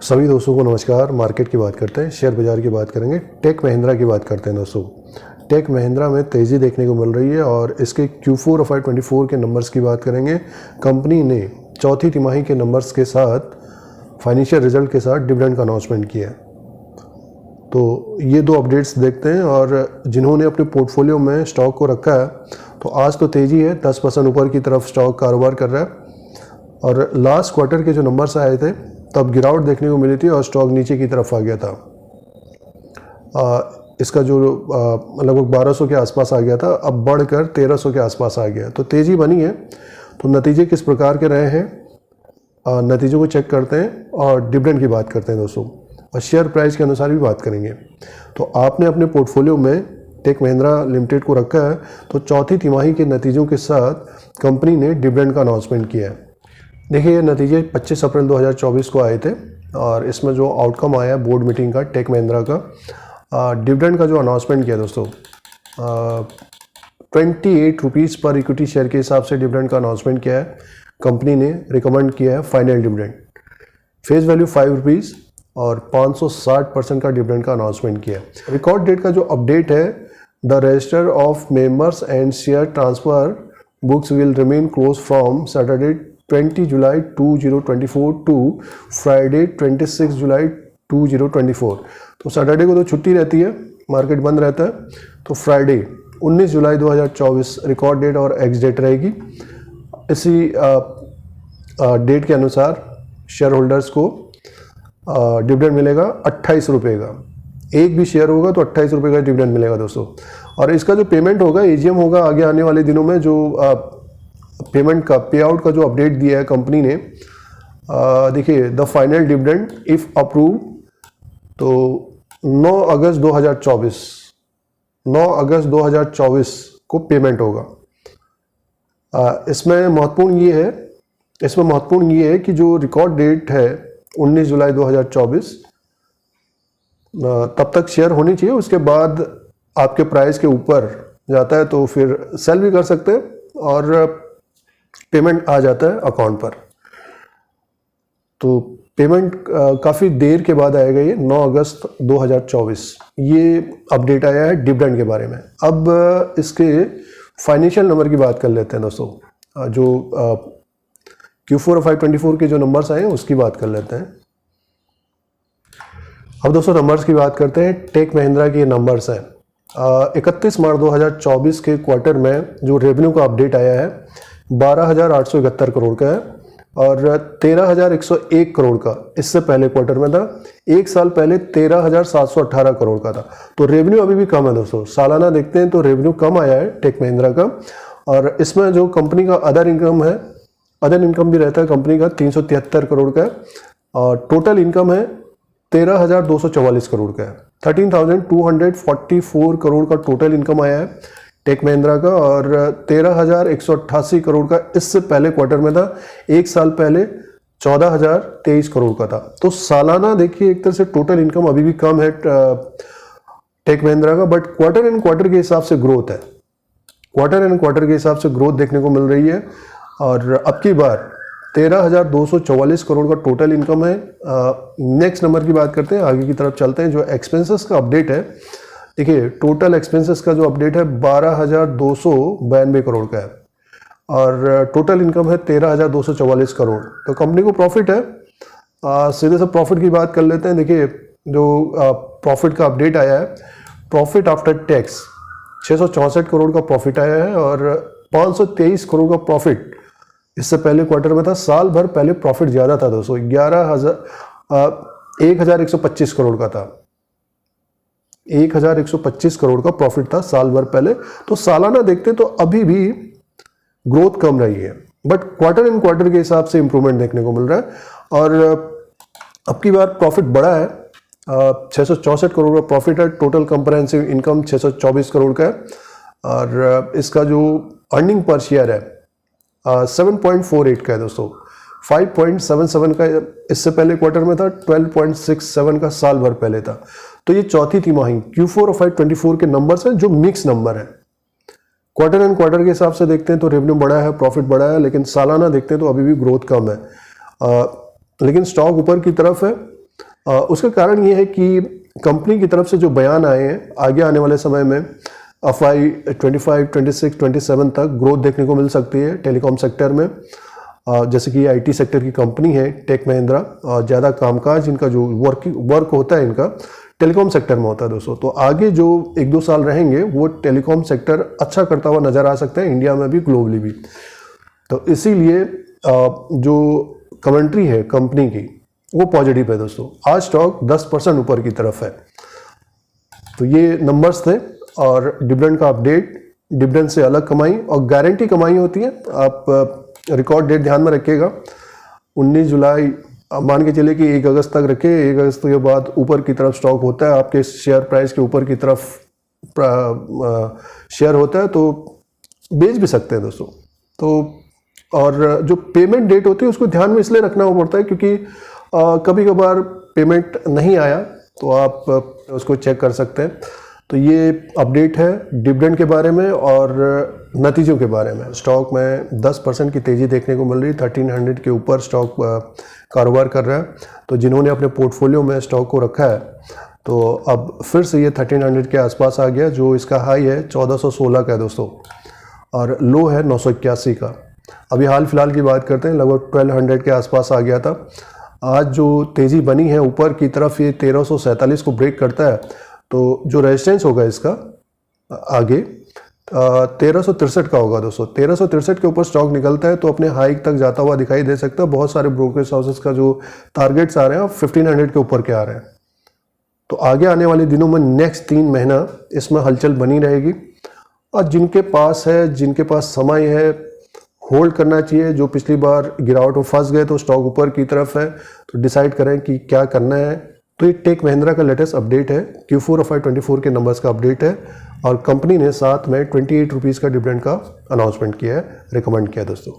सभी दोस्तों को नमस्कार। मार्केट की बात करते हैं, शेयर बाज़ार की बात करेंगे, टेक महिंद्रा की बात करते हैं। दोस्तों टेक महिंद्रा में तेज़ी देखने को मिल रही है और इसके Q4 FY24 के नंबर्स की बात करेंगे। कंपनी ने चौथी तिमाही के नंबर्स के साथ फाइनेंशियल रिजल्ट के साथ डिविडेंड का अनाउंसमेंट किया है। तो ये दो अपडेट्स देखते हैं। और जिन्होंने अपने पोर्टफोलियो में स्टॉक को रखा है तो आज तो तेज़ी है, 10% ऊपर की तरफ स्टॉक कारोबार कर रहा है। और लास्ट क्वार्टर के जो नंबर्स आए थे तब गिरावट देखने को मिली थी और स्टॉक नीचे की तरफ आ गया था। इसका जो लगभग 1200 के आसपास आ गया था, अब बढ़कर 1300 के आसपास आ गया। तो तेज़ी बनी है। तो नतीजे किस प्रकार के रहे हैं, नतीजों को चेक करते हैं और डिविडेंड की बात करते हैं दोस्तों, और शेयर प्राइस के अनुसार भी बात करेंगे। तो आपने अपने पोर्टफोलियो में टेक महिंद्रा लिमिटेड को रखा है तो चौथी तिमाही के नतीजों के साथ कंपनी ने डिविडेंड का अनाउंसमेंट किया है। देखिए, ये नतीजे 25 अप्रैल 2024 को आए थे और इसमें जो आउटकम आया बोर्ड मीटिंग का टेक महिंद्रा का, डिविडेंड का जो अनाउंसमेंट किया दोस्तों, 28 रुपीज़ पर इक्विटी शेयर के हिसाब से डिविडेंड का अनाउंसमेंट किया है। कंपनी ने रिकमेंड किया है final dividend face value 5 rupees और 560% का डिविडेंड का अनाउंसमेंट किया है। रिकॉर्ड डेट का जो अपडेट है, the register of members and share transfer books will remain close from Saturday 20 July 2024 to Friday 26 July 2024। तो सैटरडे को तो छुट्टी रहती है, मार्केट बंद रहता है। तो फ्राइडे 19 जुलाई 2024 रिकॉर्ड डेट और एक्स डेट रहेगी। इसी डेट के अनुसार शेयर होल्डर्स को डिविडेंड मिलेगा 28 रुपये का। एक भी शेयर होगा तो 28 रुपये का डिविडेंड मिलेगा दोस्तों। और इसका जो पेमेंट होगा, एजीएम होगा आगे आने वाले दिनों में। जो पेमेंट का पे आउट का जो अपडेट दिया है कंपनी ने, देखिए, the final dividend if approve तो 9 अगस्त 2024 को पेमेंट होगा। इसमें महत्वपूर्ण ये है कि जो रिकॉर्ड डेट है 19 जुलाई 2024, तब तक शेयर होनी चाहिए। उसके बाद आपके प्राइस के ऊपर जाता है तो फिर सेल भी कर सकते हैं और पेमेंट आ जाता है अकाउंट पर। तो पेमेंट काफ़ी देर के बाद आएगा, ये 9 अगस्त 2024 ये अपडेट आया है डिविडेंड के बारे में। अब इसके फाइनेंशियल नंबर की बात कर लेते हैं दोस्तों। जो Q4 FY24 के जो नंबर्स आए हैं उसकी बात कर लेते हैं। अब दोस्तों नंबर्स की बात करते हैं। टेक महिंद्रा के नंबर्स हैं। 31 मार्च 2024 के क्वार्टर में जो रेवेन्यू का अपडेट आया है 12,871 करोड़ का है और 13,101 करोड़ का इससे पहले क्वार्टर में था। एक साल पहले 13,718 करोड़ का था। तो रेवेन्यू अभी भी कम है दोस्तों। सालाना देखते हैं तो रेवेन्यू कम आया है टेक महिंद्रा का। और इसमें जो कंपनी का अदर इनकम है, अदर इनकम भी रहता है कंपनी का 373 करोड़ का है और टोटल इनकम है 13,244 करोड़ का है। 13,244 करोड़ का टोटल इनकम आया है टेक महिंद्रा का और 13,188 करोड़ का इससे पहले क्वार्टर में था। एक साल पहले 14,023 करोड़ का था। तो सालाना देखिए एक तरह से टोटल इनकम अभी भी कम है टेक महिंद्रा का, बट क्वार्टर एंड क्वार्टर के हिसाब से ग्रोथ है। क्वार्टर एंड क्वार्टर के हिसाब से ग्रोथ देखने को मिल रही है। और अब की बार 13,244 करोड़ का टोटल इनकम है। नेक्स्ट नंबर की बात करते हैं, आगे की तरफ चलते हैं। जो एक्सपेंसेस का अपडेट है, देखिए टोटल एक्सपेंसेस का जो अपडेट है 12,292 करोड़ का है और टोटल इनकम है 13,244 करोड़। तो कंपनी को प्रॉफिट है। सीधे से प्रॉफिट की बात कर लेते हैं। देखिए, जो प्रॉफिट का अपडेट आया है, प्रॉफिट आफ्टर टैक्स 664 करोड़ का प्रॉफिट आया है और 523 करोड़ का प्रॉफिट इससे पहले क्वार्टर में था। साल भर पहले प्रॉफिट ज़्यादा था दोस्तों, 1,125 करोड़ का था। 1,125 करोड़ का प्रॉफिट था साल भर पहले। तो सालाना देखते तो अभी भी ग्रोथ कम रही है, बट क्वार्टर एंड क्वार्टर के हिसाब से इंप्रूवमेंट देखने को मिल रहा है। और अब की बार प्रॉफिट बढ़ा है, 664 करोड़ का प्रॉफिट है। टोटल कंप्रहेंसिव इनकम 624 करोड़ का है और इसका जो अर्निंग पर शेयर है 7.48 का है दोस्तों। 5.77 का इससे पहले क्वार्टर में था, 12.67 का साल भर पहले था। तो ये चौथी तिमाही Q4 FY24 के नंबर्स हैं जो मिक्स नंबर है। क्वार्टर एंड क्वार्टर के हिसाब से देखते हैं तो रेवेन्यू बढ़ा है, प्रॉफिट बढ़ा है, लेकिन सालाना देखते हैं तो अभी भी ग्रोथ कम है। लेकिन स्टॉक ऊपर की तरफ है उसका कारण ये है कि कंपनी की तरफ से जो बयान आए हैं, आगे आने वाले समय में FY 25, 26, 27 तक ग्रोथ देखने को मिल सकती है टेलीकॉम सेक्टर में। जैसे कि IT सेक्टर की कंपनी है टेक महिंद्रा, ज़्यादा कामकाज इनका जो वर्क होता है इनका टेलीकॉम सेक्टर में होता है दोस्तों। तो आगे जो 1-2 साल रहेंगे वो टेलीकॉम सेक्टर अच्छा करता हुआ नज़र आ सकता है, इंडिया में भी ग्लोबली भी। तो इसीलिए जो कमेंट्री है कंपनी की वो पॉजिटिव है दोस्तों। आज स्टॉक 10% ऊपर की तरफ है। तो ये नंबर्स थे और डिविडेंड का अपडेट। डिविडेंड से अलग कमाई और गारंटी कमाई होती है। आप रिकॉर्ड डेट ध्यान में रखिएगा, 19 जुलाई मान के चले कि 1 अगस्त तक रखे। 1 अगस्त के बाद ऊपर की तरफ स्टॉक होता है, आपके शेयर प्राइस के ऊपर की तरफ शेयर होता है, तो बेच भी सकते हैं दोस्तों। तो और जो पेमेंट डेट होती है उसको ध्यान में इसलिए रखना पड़ता है क्योंकि कभी कभार पेमेंट नहीं आया तो आप उसको चेक कर सकते हैं। तो ये अपडेट है डिविडेंड के बारे में और नतीजों के बारे में। स्टॉक में 10% की तेज़ी देखने को मिल रही है, 1300 के ऊपर स्टॉक कारोबार कर रहा है। तो जिन्होंने अपने पोर्टफोलियो में स्टॉक को रखा है तो अब फिर से ये 1300 के आसपास आ गया। जो इसका हाई है 1416 का है दोस्तों और लो है 981 का। अभी हाल फिलहाल की बात करते हैं, लगभग 1200 के आसपास आ गया था। आज जो तेज़ी बनी है ऊपर की तरफ, ये 1347 को ब्रेक करता है। तो जो रेजिस्टेंस होगा इसका आगे 1363 का होगा दोस्तों। 1363 के ऊपर स्टॉक निकलता है तो अपने हाइक तक जाता हुआ दिखाई दे सकता है। बहुत सारे ब्रोकरेज हाउसेस का जो टारगेट्स आ रहे हैं 1500 के ऊपर के आ रहे हैं। तो आगे आने वाले दिनों में नेक्स्ट 3 महीना इसमें हलचल बनी रहेगी और जिनके पास है, जिनके पास समय है, होल्ड करना चाहिए। जो पिछली बार गिरावट में फंस गए तो स्टॉक ऊपर की तरफ है तो डिसाइड करें कि क्या करना है। तो ये टेक महिंद्रा का लेटेस्ट अपडेट है, Q4 FY 24 के नंबर्स का अपडेट है और कंपनी ने साथ में 28 रुपीज़ का डिविडेंड का अनाउंसमेंट किया है, रिकमेंड किया है दोस्तों।